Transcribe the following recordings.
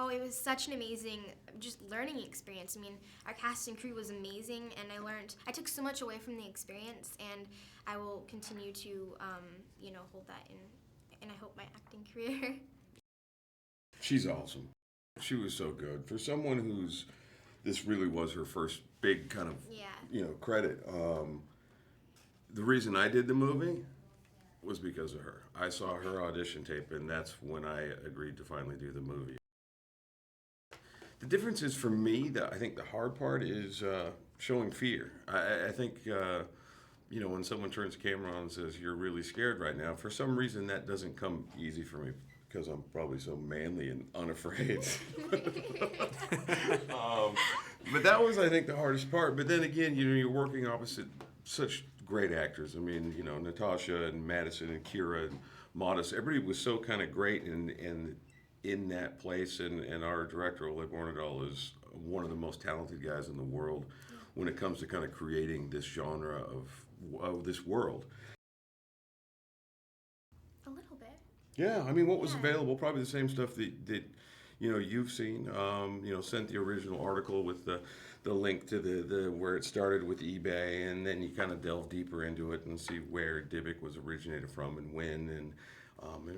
Oh, it was such an amazing just learning experience. I mean, our cast and crew was amazing, and I took so much away from the experience, and I will continue to, hold that in I hope, my acting career. She's awesome. She was so good. For someone this really was her first big kind of, Yeah. credit. The reason I did the movie was because of her. I saw her audition tape, and that's when I agreed to finally do the movie. The difference is for me that I think the hard part is showing fear. I think when someone turns the camera on and says you're really scared right now, for some reason that doesn't come easy for me because I'm probably so manly and unafraid. But that was, I think, the hardest part. But then again, you're working opposite such great actors. I mean, Natasha and Madison and Kyra and Modest. Everybody was so kind of great and in that place. And our director, Ole Bornedal, is one of the most talented guys in the world when it comes to kind of creating this genre of this world. A little bit. Yeah, I mean, what was available? Probably the same stuff that you've seen. Sent the original article with the link to the where it started with eBay, and then you kind of delve deeper into it and see where Dybbuk was originated from and when, and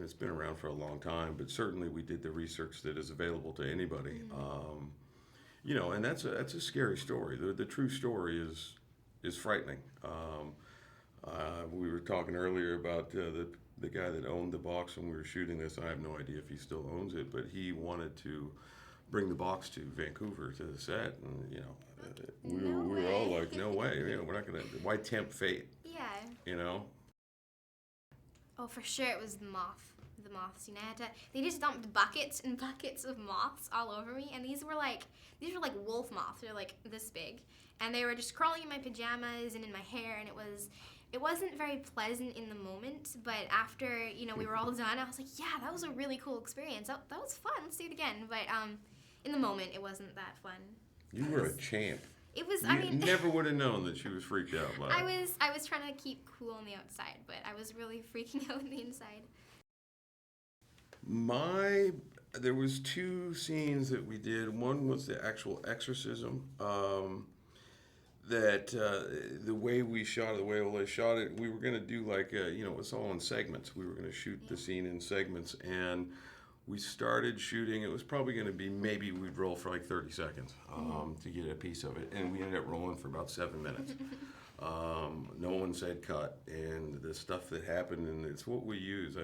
it's been around for a long time. But certainly we did the research that is available to anybody. And that's a scary story. The true story is frightening. We were talking earlier about the guy that owned the box when we were shooting this. I have no idea if he still owns it, but he wanted to bring the box to Vancouver to the set, and we were all like, no way, we're not gonna. Why tempt fate? Yeah. Oh, for sure, it was the moths. They just dumped buckets and buckets of moths all over me, and these were like wolf moths. They're like this big, and they were just crawling in my pajamas and in my hair, and it wasn't very pleasant in the moment, but after, we were all done, I was like, yeah, that was a really cool experience. That was fun. Let's do it again. But in the moment, it wasn't that fun. You were a champ. It was, You never would have known that she was freaked out by it. I was trying to keep cool on the outside, but I was really freaking out on the inside. There was 2 scenes that we did. One was the actual exorcism. That the way we shot it, the way Ole shot it, we were going to do it was all in segments. We were going to shoot the scene in segments, and we started shooting. It was probably going to be maybe we'd roll for like 30 seconds to get a piece of it, and we ended up rolling for about 7 minutes. No one said cut, and the stuff that happened, and it's what we use.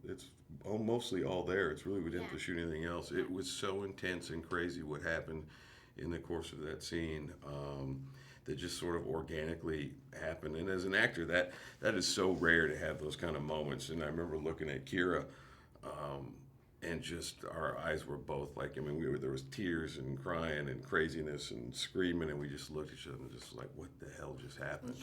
It's mostly all there. It's really we didn't have to shoot anything else. It was so intense and crazy what happened in the course of that scene that just sort of organically happened. And as an actor, that is so rare to have those kind of moments. And I remember looking at Kyra, and just our eyes were both like, there was tears and crying and craziness and screaming, and we just looked at each other and just like, what the hell just happened?